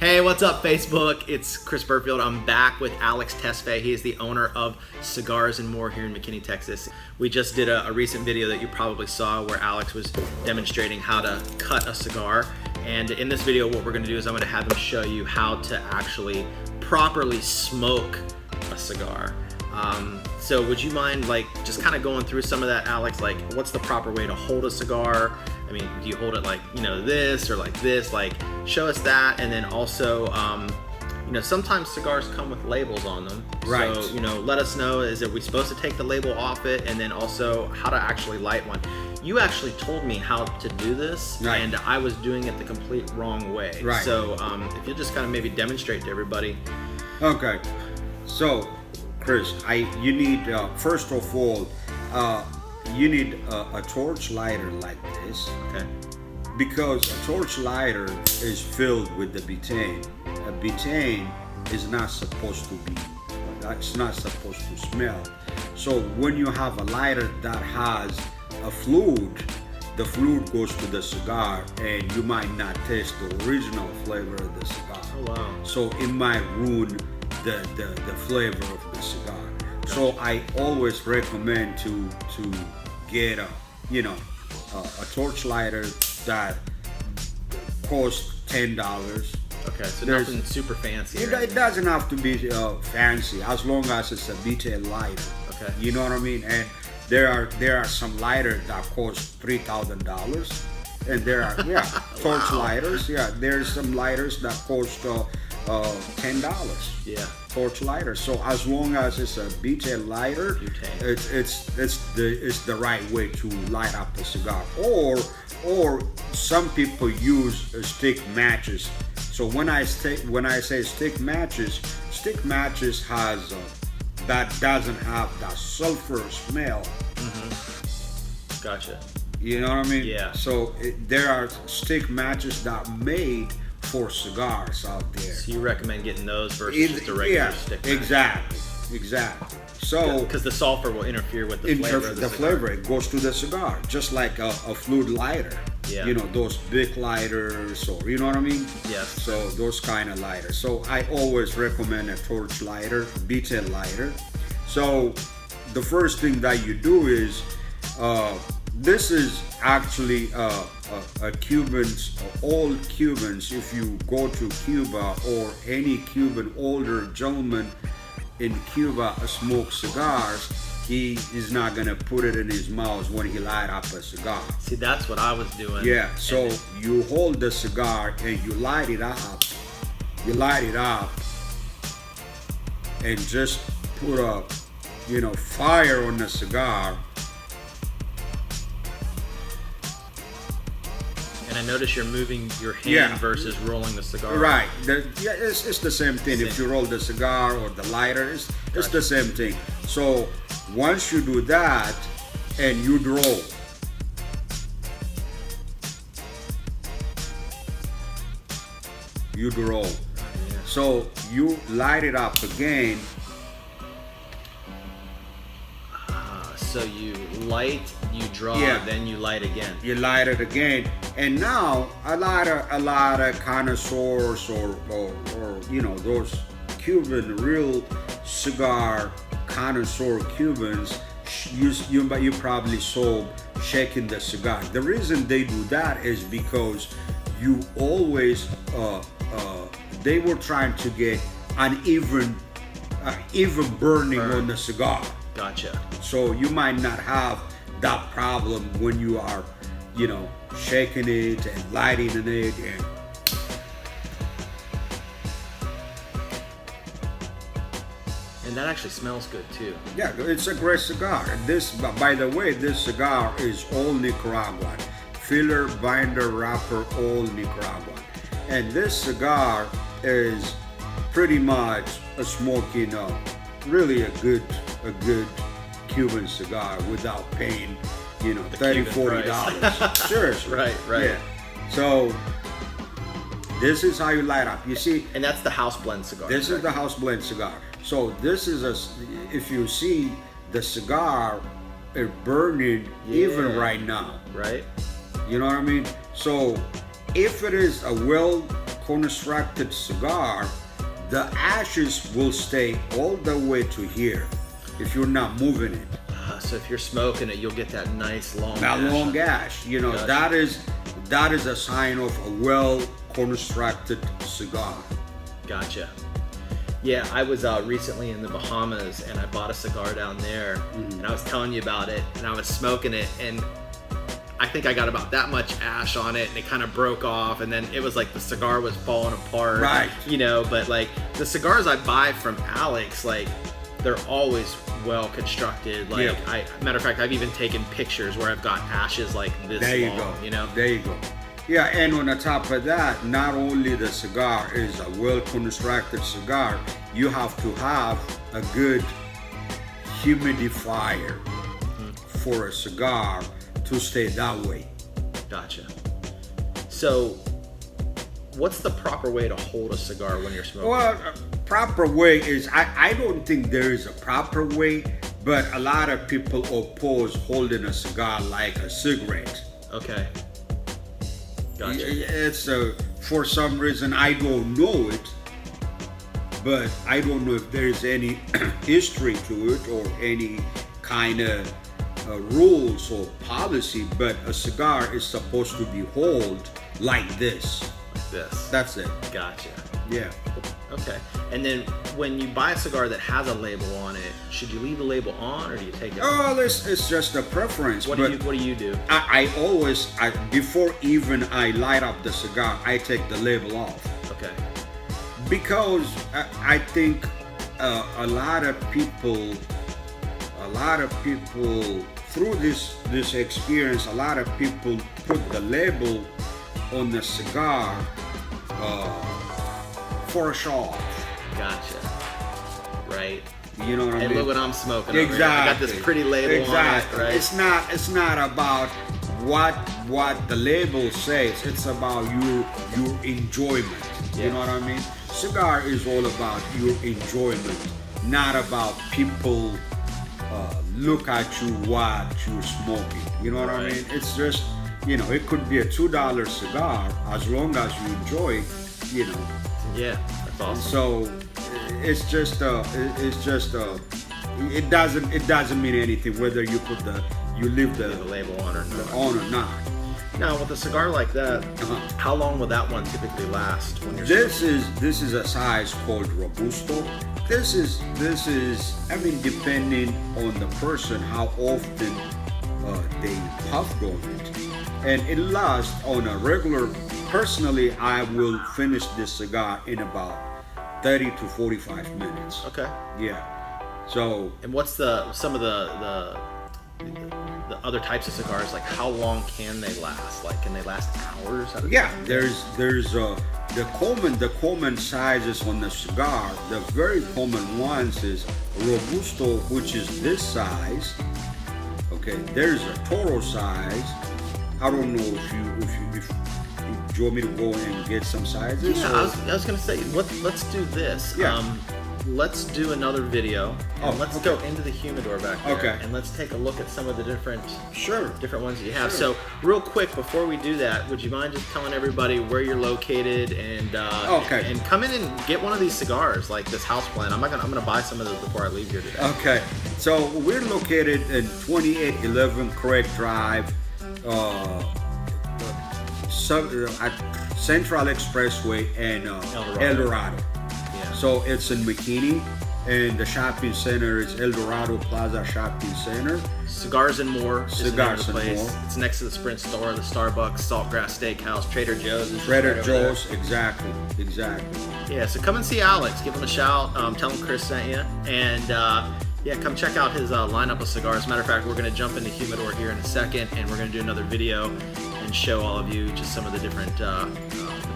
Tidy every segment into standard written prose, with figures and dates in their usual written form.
Hey, what's up, Facebook? It's Chris Burfield. I'm back with Alex Tesfaye. He is the owner of Cigars and More here in McKinney, Texas. We just did a recent video that you probably saw where Alex was demonstrating how to cut a cigar. And in this video, what we're gonna do is I'm gonna have him show you how to actually properly smoke a cigar. So would you mind just kind of going through some of that, Alex? Like, what's the proper way to hold a cigar? I mean, do you hold it like, this or like this? Like, show us that. And then also, sometimes cigars come with labels on them. Right. So, let us know, are we supposed to take the label off it? And then also how to actually light one. You actually told me how to do this, right, and I was doing it the complete wrong way. Right. So if you'll just kind of maybe demonstrate to everybody. Okay. So, Chris, you need, first of all, you need a torch lighter like this. Okay. Because a torch lighter is filled with the butane. A butane is not supposed to be, it's not supposed to smell. So when you have a lighter that has a fluid, the fluid goes to the cigar and you might not taste the original flavor of the cigar. Oh, wow. So it might ruin the flavor of the cigar. Gotcha. So I always recommend to get a torch lighter that costs $10. Okay, so nothing super fancy. It doesn't have to be fancy as long as it's a butane lighter. Okay. You know what I mean? And there are some lighters that cost $3,000, and there are torch Wow. lighters. Yeah, there's some lighters that cost $10. Yeah. Torch lighter. So as long as it's a butane lighter, it's the right way to light up a cigar. Or some people use stick matches. So when I say stick matches has that doesn't have that sulfur smell. Mm-hmm. Gotcha. You know what I mean? Yeah. So there are stick matches that are made for cigars out there. So you recommend getting those versus just a regular stick match? Exactly. So because the sulfur will interfere with the flavor of the cigar. Flavor, it goes to the cigar, just like a fluid lighter. Yeah. Those big lighters, or you know what I mean? Yes. So those kind of lighters. So I always recommend a torch lighter, butane lighter. So the first thing that you do is, this is actually Cubans, all Cubans, if you go to Cuba or any Cuban older gentleman in Cuba smoke cigars, he is not gonna put it in his mouth when he light up a cigar. See, that's what I was doing. Yeah, so you hold the cigar and you light it up. You light it up and just put a, fire on the cigar. And I notice you're moving your hand versus rolling the cigar. Right. It's the same thing. If you roll the cigar or the lighter, it's the same thing. So once you do that and you roll, so you light it up again. So you light, you draw, then you light again. You light it again, and now a lot of connoisseurs or those Cuban real cigar connoisseur Cubans, you probably saw shaking the cigar. The reason they do that is because you always they were trying to get an even burning on the cigar. Gotcha. So you might not have that problem when you are, shaking it and lighting it and that actually smells good too. Yeah, it's a great cigar. By the way, this cigar is all Nicaraguan. Filler, binder, wrapper, all Nicaraguan. And this cigar is pretty much smoking really a good Cuban cigar without paying, $30-$40. Seriously. Right. Yeah. So this is how you light up. You see, and that's the house blend cigar. This is the house blend cigar. So this is if you see the cigar, it's burning even right now. Right. You know what I mean? So if it is a well constructed cigar, the ashes will stay all the way to here if you're not moving it. So if you're smoking it, you'll get that nice long That ash. long ash, you know, Gotcha. that is a sign of a well constructed cigar. Gotcha. Yeah, I was recently in the Bahamas and I bought a cigar down there, and I was telling you about it, and I was smoking it, and I think I got about that much ash on it, and it kind of broke off, and then it was like the cigar was falling apart. Right. You know, but like the cigars I buy from Alex, like they're always well constructed. Like, Yeah. matter of fact, I've even taken pictures where I've got ashes like this There you long. go. You know. There you go. Yeah, and on the top of that, not only the cigar is a well constructed cigar, you have to have a good humidifier for a cigar to stay that way. Gotcha. So, what's the proper way to hold a cigar when you're smoking? Well, proper way is, I don't think there is a proper way, but a lot of people oppose holding a cigar like a cigarette. Okay. Gotcha. It's for some reason I don't know it, but I don't know if there's any history to it or any kind of rules or policy. But a cigar is supposed to be held like this. Like this. That's it. Gotcha. Yeah. Okay. And then when you buy a cigar that has a label on it, should you leave the label on or do you take it off? Oh, it's just a preference. What but do you do? I always, before even I light up the cigar, I take the label off. Okay. Because I think a lot of people through this experience, a lot of people put the label on the cigar for a show off. Gotcha. Right. You know what I mean? And look what I'm smoking over here. Exactly. I got this pretty label on it, right? It's not about what the label says. It's about your enjoyment. Yeah. You know what I mean? Cigar is all about your enjoyment, not about people look at you what you're smoking. You know what I Right. mean? It's just, you know, it could be a $2 cigar as long as you enjoy it, you know. Yeah, that's awesome. So it doesn't mean anything whether you put you leave the Leave the label on or not. on or not. Now, with a cigar like that, Uh-huh. how long will that one typically last when you're This is a size called Robusto. This is I mean, depending on the person how often they puffed on it, and it lasts on a regular. Personally, I will finish this cigar in about 30 to 45 minutes. Okay. Yeah. So And what's some of the other types of cigars? Like, how long can they last? Like, can they last hours? yeah, there's the common sizes on the cigar. The very common ones is Robusto, which is this size. Okay, there's a Toro size. I don't know if you want me to go and get some sizes. Yeah, or- I was gonna say let's do this. Yeah. Let's do another video, and Oh, let's okay. go into the humidor back there, Okay. and let's take a look at some of the different Sure. ones that you have. Sure. So, real quick before we do that, would you mind just telling everybody where you're located and Okay. and come in and get one of these cigars, like this house plant. I'm gonna buy some of those before I leave here today. Okay, so we're located in 2811 Craig Drive, at Central Expressway and El Dorado. Yeah. So it's in McKinney, and the shopping center is El Dorado Plaza Shopping Center. Cigars and More is the name of Cigars the and place. More. It's next to the Sprint store, the Starbucks, Saltgrass Steakhouse, Trader Joe's. is just Trader right over there. Joe's, exactly. Yeah, so come and see Alex. Give him a shout. Tell him Chris sent you. And yeah, come check out his lineup of cigars. Matter of fact, we're going to jump into Humidor here in a second, and we're going to do another video and show all of you just some of the different the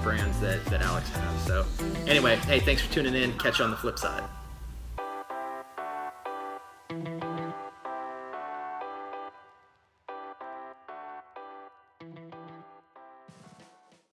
brands that Alex has. So anyway, hey, thanks for tuning in. Catch you on the flip side.